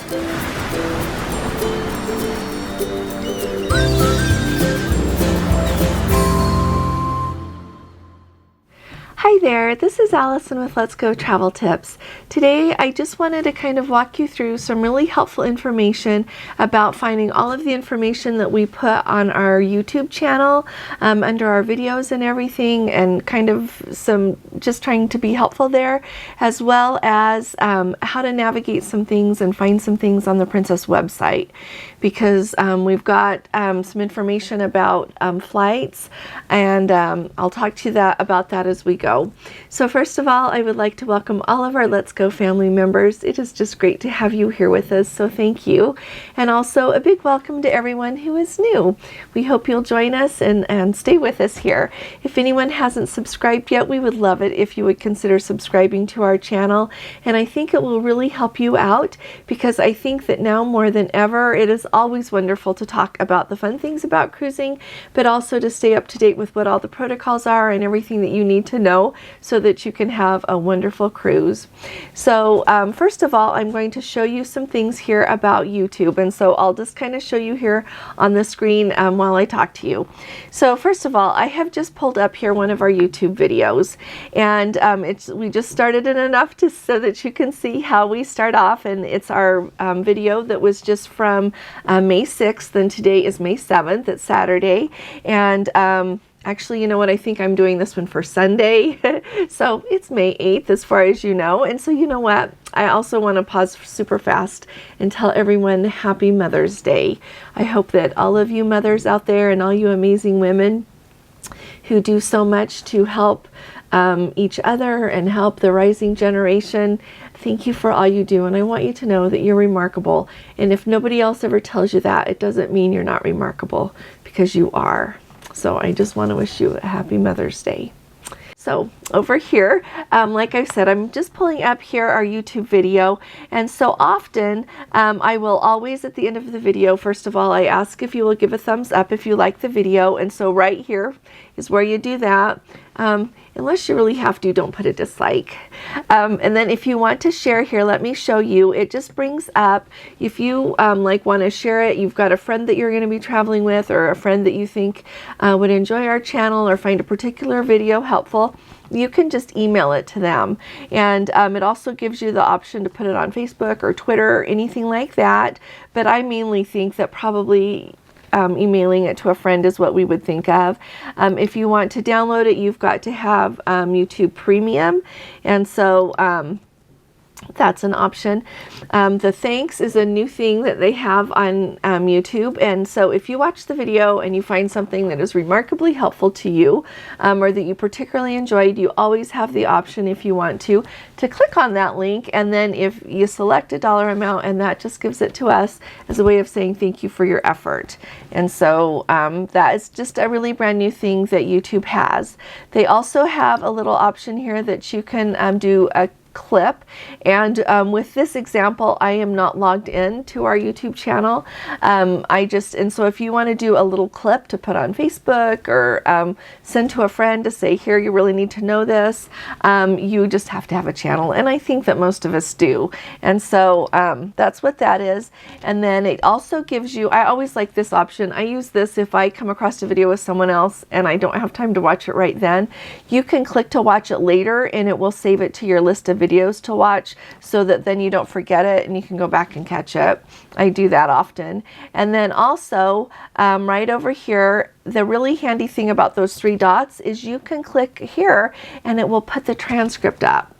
Hi there, this is Allison with Let's Go Travel Tips. Today I just wanted to kind of walk you through some really helpful information about finding all of the information that we put on our YouTube channel under our videos and everything, and kind of some just trying to be helpful there, as well as how to navigate some things and find some things on the Princess website, because we've got some information about flights, and I'll talk to you about that as we go. So first of all, I would like to welcome all of our Let's Go family members. It is just great to have you here with us, so thank you. And also a big welcome to everyone who is new. We hope you'll join us and stay with us here. If anyone hasn't subscribed yet, we would love it if you would consider subscribing to our channel. And I think it will really help you out, because I think that now more than ever, it is always wonderful to talk about the fun things about cruising, but also to stay up to date with what all the protocols are and everything that you need to know so that you can have a wonderful cruise. So first of all, I'm going to show you some things here about YouTube, and so I'll just kind of show you here on the screen while I talk to you. So first of all, I have just pulled up here one of our YouTube videos, and we just started it enough so that you can see how we start off, and it's our video that was just from May 6th, and today is May 7th, it's Saturday, and actually, you know what? I think I'm doing this one for Sunday. So it's May 8th as far as you know. And so you know what? I also want to pause super fast and tell everyone Happy Mother's Day. I hope that all of you mothers out there and all you amazing women who do so much to help each other and help the rising generation, thank you for all you do. And I want you to know that you're remarkable. And if nobody else ever tells you that, it doesn't mean you're not remarkable, because you are. So I just want to wish you a happy Mother's Day. So over here, like I said, I'm just pulling up here our YouTube video. And so often I will always, at the end of the video, first of all, I ask if you will give a thumbs up if you like the video. And so right here is where you do that. Unless you really have to, don't put a dislike. And then if you want to share here, let me show you. It just brings up, if you like want to share it, you've got a friend that you're going to be traveling with, or a friend that you think would enjoy our channel or find a particular video helpful, you can just email it to them. And it also gives you the option to put it on Facebook or Twitter or anything like that. But I mainly think that probably emailing it to a friend is what we would think of. If you want to download it, you've got to have YouTube Premium, and so that's an option. The thanks is a new thing that they have on YouTube, and so if you watch the video and you find something that is remarkably helpful to you, or that you particularly enjoyed, you always have the option, if you want to click on that link, and then if you select a dollar amount, and that just gives it to us as a way of saying thank you for your effort. And so that is just a really brand new thing that YouTube has. They also have a little option here that you can do a clip, and with this example, I am not logged in to our YouTube channel. And so if you want to do a little clip to put on Facebook, or send to a friend to say, here, you really need to know this, you just have to have a channel, and I think that most of us do. And so that's what that is. And then it also gives you, I always like this option. I use this if I come across a video with someone else and I don't have time to watch it right then. You can click to watch it later, and it will save it to your list of videos to watch, so that then you don't forget it and you can go back and catch it. I do that often. And then also right over here, the really handy thing about those three dots is you can click here and it will put the transcript up.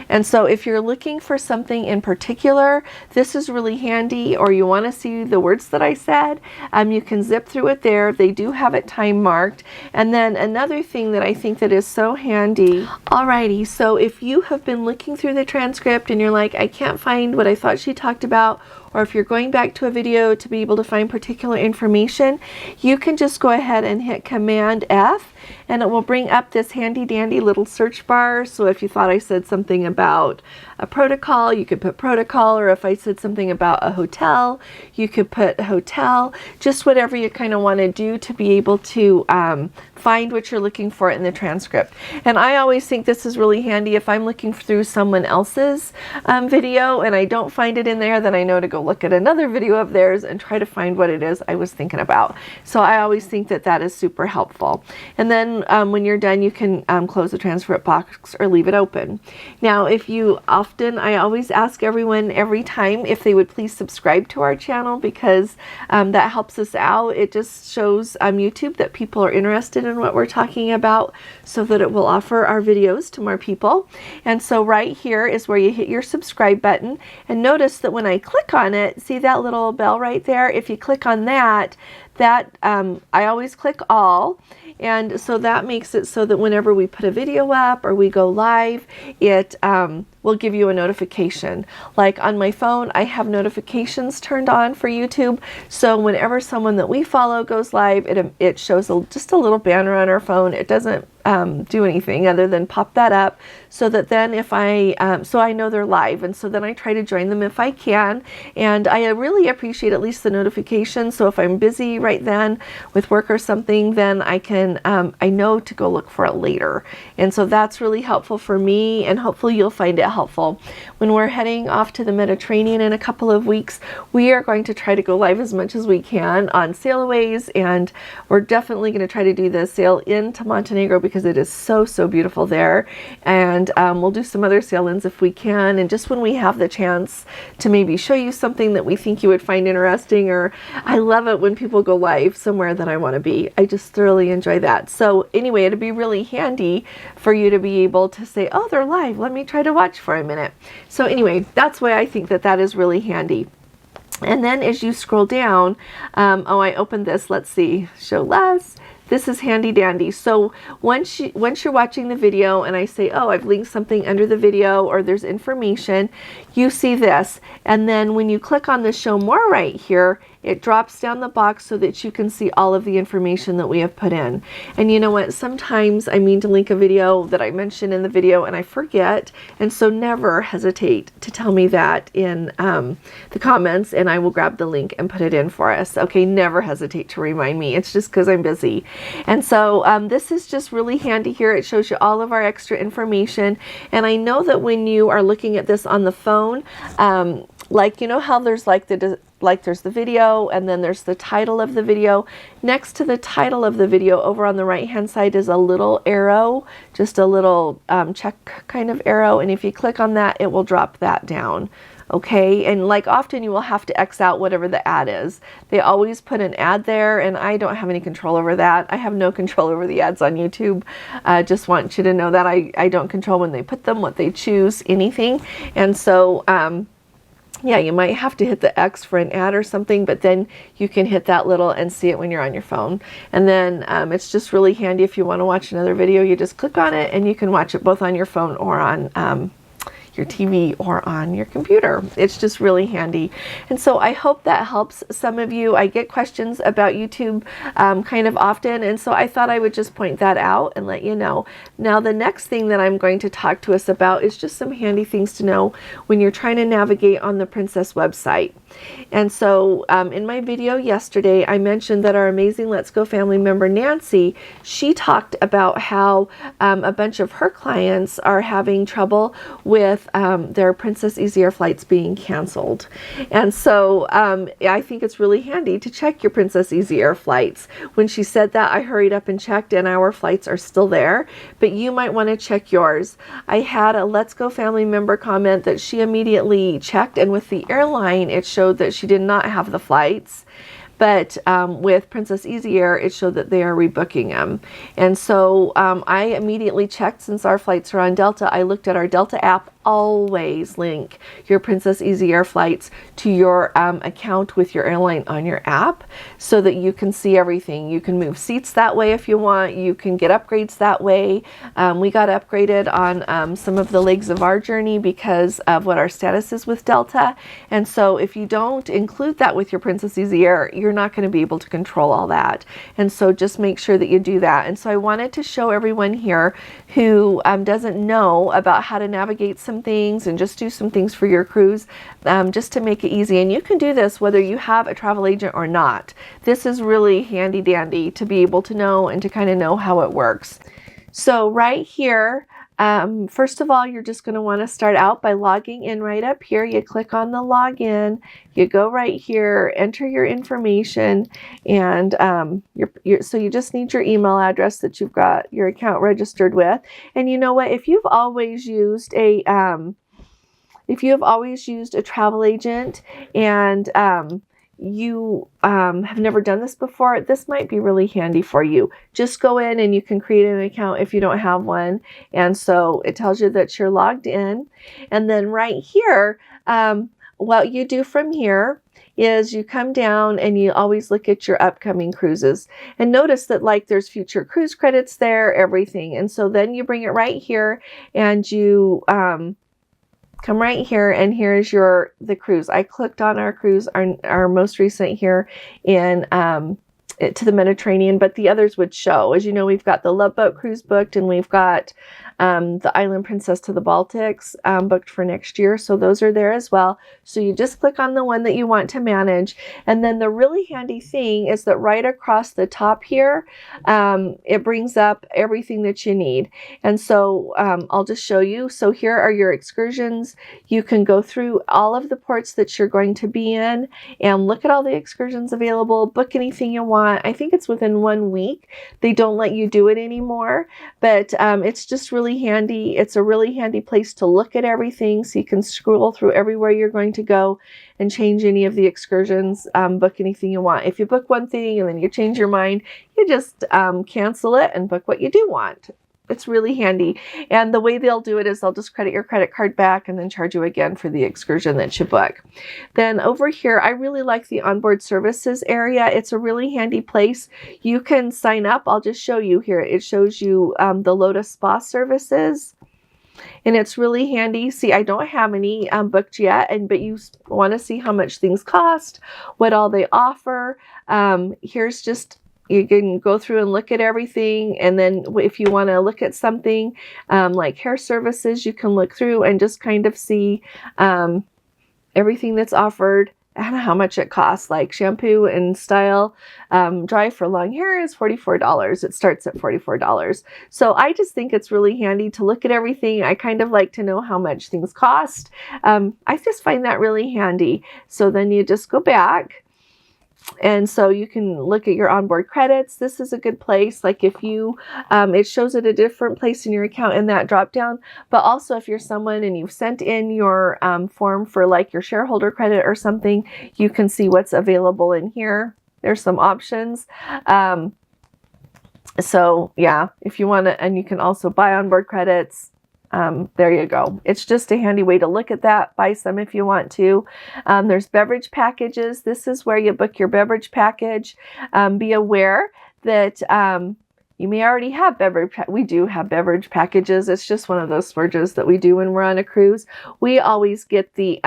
And so if you're looking for something in particular, this is really handy, or you want to see the words that I said, you can zip through it there. They do have it time marked. And then another thing that I think that is so handy, alrighty, so if you have been looking through the transcript and you're like, I can't find what I thought she talked about, or if you're going back to a video to be able to find particular information, you can just go ahead and hit Command F, and it will bring up this handy dandy little search bar. So if you thought I said something about a protocol, you could put protocol, or if I said something about a hotel, you could put hotel, just whatever you kind of want to do to be able to find what you're looking for in the transcript. And I always think this is really handy if I'm looking through someone else's video and I don't find it in there, then I know to go look at another video of theirs and try to find what it is I was thinking about. So I always think that that is super helpful. And then when you're done, you can close the transcript box or leave it open. Now, if you I always ask everyone every time if they would please subscribe to our channel, because that helps us out. It just shows YouTube that people are interested in what we're talking about, so that it will offer our videos to more people. And so right here is where you hit your subscribe button, and notice that when I click on it, see that little bell right there? If you click on that, I always click all. And so that makes it so that whenever we put a video up or we go live, it will give you a notification. Like on my phone, I have notifications turned on for YouTube. So whenever someone that we follow goes live, it shows just a little banner on our phone. It doesn't do anything other than pop that up, so that then if so I know they're live, and so then I try to join them if I can. And I really appreciate at least the notification. So if I'm busy right then with work or something, then I can I know to go look for it later. And so that's really helpful for me, and hopefully you'll find it helpful. When we're heading off to the Mediterranean in a couple of weeks, we are going to try to go live as much as we can on sailaways, and we're definitely going to try to do the sail into Montenegro because it is so beautiful there. And we'll do some other sail-ins if we can, and just when we have the chance to maybe show you something that we think you would find interesting. Or I love it when people go live somewhere that I want to be. I just thoroughly enjoy that. So anyway, it'd be really handy for you to be able to say, oh, they're live, let me try to watch for a minute. So anyway, that's why I think that that is really handy. And then as you scroll down, I opened this, let's see, show less. This is handy dandy. So once you're watching the video and I say, oh, I've linked something under the video or there's information, you see this. And then when you click on the show more right here, it drops down the box so that you can see all of the information that we have put in. And you know what? Sometimes I mean to link a video that I mentioned in the video and I forget. And so never hesitate to tell me that in the comments, and I will grab the link and put it in for us. Okay, never hesitate to remind me. It's just because I'm busy. And so this is just really handy here. It shows you all of our extra information. And I know that when you are looking at this on the phone, like, you know how there's there's the video and then there's the title of the video. Next to the title of the video over on the right hand side is a little arrow, just a little check kind of arrow, and if you click on that, it will drop that down. Okay, and like often you will have to X out whatever the ad is. They always put an ad there, and I don't have any control over that. I have no control over the ads on YouTube. Just want you to know that I don't control when they put them, what they choose, anything. And so yeah, you might have to hit the X for an ad or something, but then you can hit that little and see it when you're on your phone. And then it's just really handy if you want to watch another video, you just click on it and you can watch it both on your phone or on your TV or on your computer. It's just really handy. And so I hope that helps some of you. I get questions about YouTube kind of often, and so I thought I would just point that out and let you know. Now the next thing that I'm going to talk to us about is just some handy things to know when you're trying to navigate on the Princess website. And so in my video yesterday, I mentioned that our amazing Let's Go family member Nancy, she talked about how a bunch of her clients are having trouble with their Princess Easy Air flights being canceled. And so I think it's really handy to check your Princess Easy Air flights. When she said that, I hurried up and checked, and our flights are still there, but you might want to check yours. I had a Let's Go family member comment that she immediately checked, and with the airline, it showed that she did not have the flights. But with Princess Easy Air, it showed that they are rebooking them. And so I immediately checked, since our flights are on Delta, I looked at our Delta app always link your Princess Easy Air flights to your account with your airline on your app so that you can see everything. You can move seats that way if you want. You can get upgrades that way. We got upgraded on some of the legs of our journey because of what our status is with Delta. And so if you don't include that with your Princess Easy Air, you're not going to be able to control all that. And so just make sure that you do that. And so I wanted to show everyone here who doesn't know about how to navigate some things and just do some things for your cruise, just to make it easy. And you can do this whether you have a travel agent or not. This is really handy dandy to be able to know and to kind of know how it works. So right here, first of all, you're just going to want to start out by logging in right up here. You click on the login, you go right here, enter your information, and so you just need your email address that you've got your account registered with. And you know what? If you've always used a travel agent and you have never done this before, this might be really handy for you. Just go in and you can create an account if you don't have one. And so it tells you that you're logged in. And then right here, what you do from here is you come down and you always look at your upcoming cruises. And notice that like there's future cruise credits there, everything. And so then you bring it right here and you come right here, and here's the cruise. I clicked on our cruise, our most recent here in to the Mediterranean, but the others would show. As you know, we've got the Love Boat cruise booked, and we've got the Island Princess to the Baltics booked for next year. So those are there as well. So you just click on the one that you want to manage. And then the really handy thing is that right across the top here, it brings up everything that you need. And so I'll just show you. So here are your excursions. You can go through all of the ports that you're going to be in and look at all the excursions available, book anything you want. I think it's within 1 week. They don't let you do it anymore, but it's just really handy. It's a really handy place to look at everything, so you can scroll through everywhere you're going to go and change any of the excursions, book anything you want. If you book one thing and then you change your mind, you just cancel it and book what you do want. It's really handy. And the way they'll do it is they'll just credit your credit card back and then charge you again for the excursion that you book. Then over here, I really like the onboard services area. It's a really handy place. You can sign up. I'll just show you here. It shows you the Lotus Spa services. And it's really handy. See, I don't have any booked yet, but you want to see how much things cost, what all they offer. Here's just, you can go through and look at everything. And then if you want to look at something like hair services, you can look through and just kind of see everything that's offered and how much it costs. Like shampoo and style dry for long hair is $44. It starts at $44. So I just think it's really handy to look at everything. I kind of like to know how much things cost. I just find that really handy. So then you just go back. And so you can look at your onboard credits. This is a good place. Like if you, it shows at a different place in your account in that drop down. But also if you're someone and you've sent in your form for like your shareholder credit or something, you can see what's available in here. There's some options. So yeah, if you want to, and you can also buy onboard credits. There you go. It's just a handy way to look at that. Buy some if you want to. There's beverage packages. This is where you book your beverage package. Be aware that you may already have we do have beverage packages. It's just one of those splurges that we do when we're on a cruise. We always get the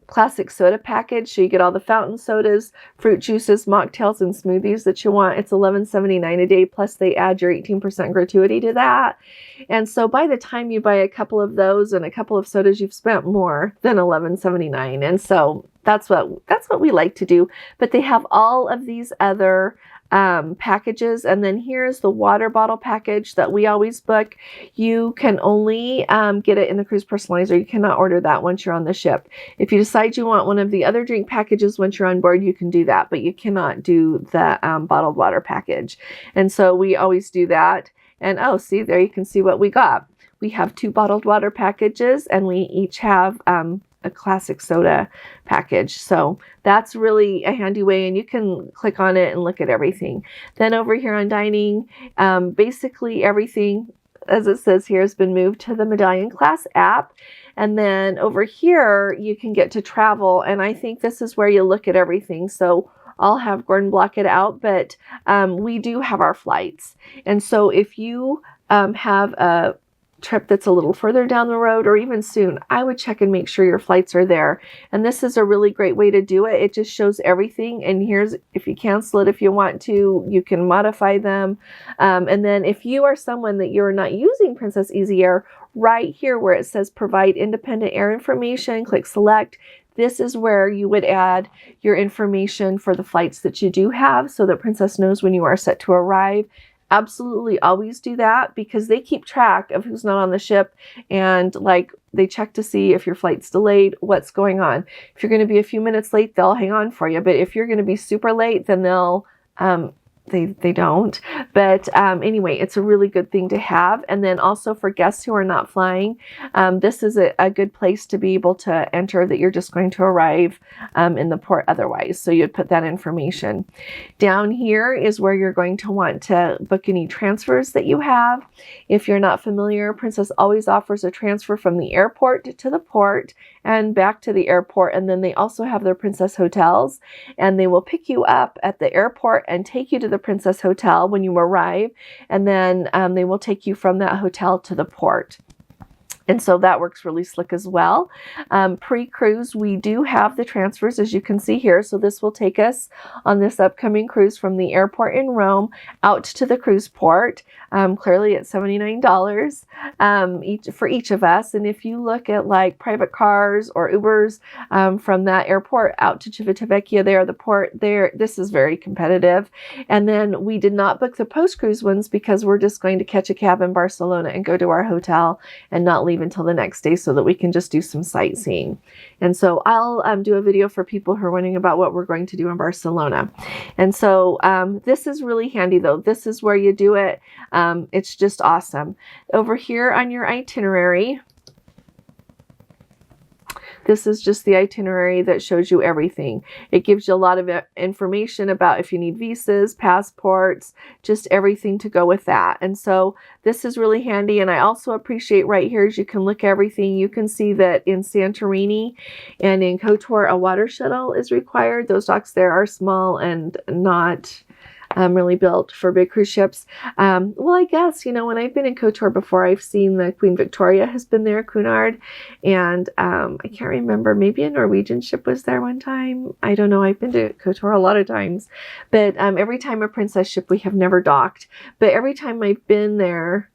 classic soda package, so you get all the fountain sodas, fruit juices, mocktails, and smoothies that you want. It's $11.79 a day, plus they add your 18% gratuity to that. And so by the time you buy a couple of those and a couple of sodas, you've spent more than $11.79. And so that's what we like to do. But they have all of these other packages. And then here's the water bottle package that we always book. You can only get it in the cruise personalizer. You cannot order that once you're on the ship. If you decide you want one of the other drink packages once you're on board, you can do that, but you cannot do the bottled water package. And so we always do that. And oh, see, there you can see what we got. We have 2 bottled water packages, and we each have a classic soda package. So that's really a handy way, and you can click on it and look at everything. Then over here on dining, basically everything as it says here, has been moved to the Medallion Class app. And then over here, you can get to travel. And I think this is where you look at everything. So I'll have Gordon block it out, but we do have our flights. And so if you have a trip that's a little further down the road or even soon, I would check and make sure your flights are there. And this is a really great way to do it. It just shows everything. And here's, if you cancel it, if you want to, you can modify them. And then if you are someone that you're not using Princess Easy Air, right here where it says provide independent air information, click select. This is where you would add your information for the flights that you do have so that Princess knows when you are set to arrive. Absolutely always do that because they keep track of who's not on the ship, and like they check to see if your flight's delayed, what's going on. If you're going to be a few minutes late, they'll hang on for you. But if you're going to be super late, then they'll they don't. But anyway, it's a really good thing to have. And then also for guests who are not flying, this is a good place to be able to enter that you're just going to arrive in the port otherwise. So you'd put that information. Down here is where you're going to want to book any transfers that you have. If you're not familiar, Princess always offers a transfer from the airport to the port and back to the airport. And then they also have their Princess hotels, and they will pick you up at the airport and take you to the Princess Hotel when you arrive. And then they will take you from that hotel to the port. And so that works really slick as well. Pre-cruise, we do have the transfers, as you can see here. So this will take us on this upcoming cruise from the airport in Rome out to the cruise port. Clearly at $79 for each of us. And if you look at like private cars or Ubers from that airport out to Civitavecchia there, the port there, this is very competitive. And then we did not book the post-cruise ones because we're just going to catch a cab in Barcelona and go to our hotel and not leave until the next day so that we can just do some sightseeing. And so I'll do a video for people who are wondering about what we're going to do in Barcelona. And so this is really handy though. This is where you do it. It's just awesome. Over here on your itinerary, this is just the itinerary that shows you everything. It gives you a lot of information about if you need visas, passports, just everything to go with that. And so this is really handy. And I also appreciate right here as you can look at everything. You can see that in Santorini and in Kotor, a water shuttle is required. Those docks there are small and not really built for big cruise ships. Well, I guess, you know, when I've been in Kotor before, I've seen the Queen Victoria has been there, Cunard, and I can't remember, maybe a Norwegian ship was there one time. I don't know. I've been to Kotor a lot of times, but every time a princess ship, we have never docked. But every time I've been there,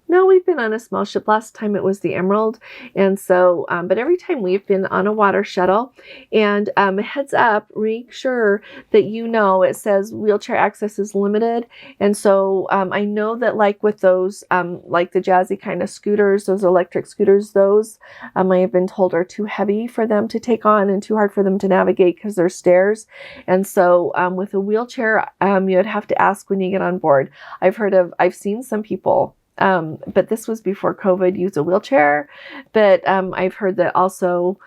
no, we've been on a small ship. Last time it was the Emerald. And so, but every time we've been on a water shuttle, and heads up, make sure that you know it says wheelchair access is limited. And so I know that like with those, like the jazzy kind of scooters, those electric scooters, those I have been told are too heavy for them to take on and too hard for them to navigate because they're stairs. And so with a wheelchair, you'd have to ask when you get on board. I've seen some people, but this was before COVID, use a wheelchair, but I've heard that also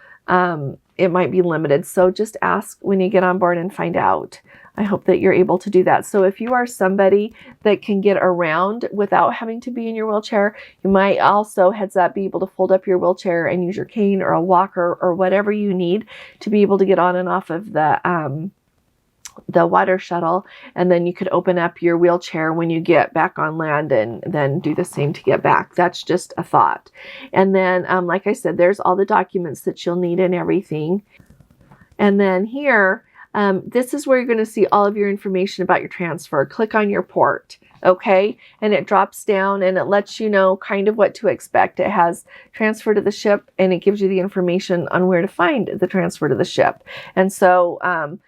it might be limited. So just ask when you get on board and find out. I hope that you're able to do that. So if you are somebody that can get around without having to be in your wheelchair, you might also, heads up, be able to fold up your wheelchair and use your cane or a walker or whatever you need to be able to get on and off of the water shuttle, and then you could open up your wheelchair when you get back on land and then do the same to get back. That's just a thought. And then, like I said, there's all the documents that you'll need and everything. And then here, this is where you're going to see all of your information about your transfer. Click on your port, okay? And it drops down and it lets you know kind of what to expect. It has transfer to the ship, and it gives you the information on where to find the transfer to the ship. And so,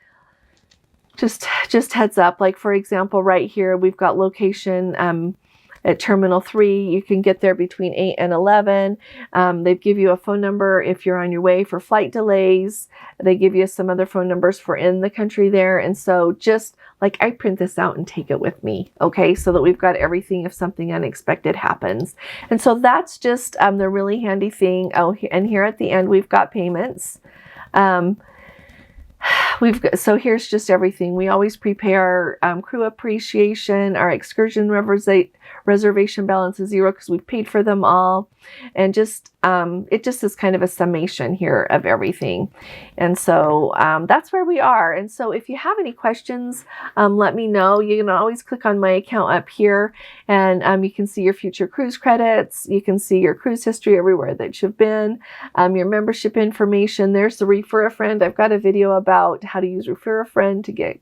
just heads up, like for example, right here, we've got location at Terminal 3. You can get there between 8 and 11. They give you a phone number if you're on your way for flight delays. They give you some other phone numbers for in the country there. And so just like I print this out and take it with me, okay? So that we've got everything if something unexpected happens. And so that's just the really handy thing. Oh, and here at the end, we've got payments. So here's just everything. We always prepare crew appreciation. Our excursion reservation balance is 0 because we've paid for them all. And just it just is kind of a summation here of everything. And so that's where we are. And so if you have any questions, let me know. You can always click on my account up here, and you can see your future cruise credits. You can see your cruise history everywhere that you've been, your membership information. There's the refer a friend. I've got a video about how to use refer a friend to get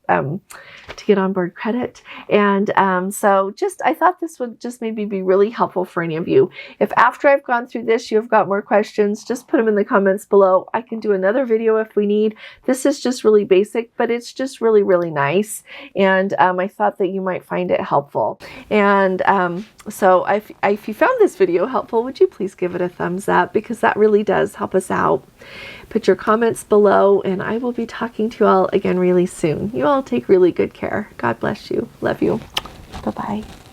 onboard credit. And so I thought this would just maybe be really helpful for any of you. If after I've gone through this, you've got more questions, just put them in the comments below. I can do another video if we need. This is just really basic, but it's just really, really nice. And I thought that you might find it helpful. And so if you found this video helpful, would you please give it a thumbs up, because that really does help us out. Put your comments below, and I will be talking to you all again really soon. You all take really good care. God bless you. Love you. Bye-bye.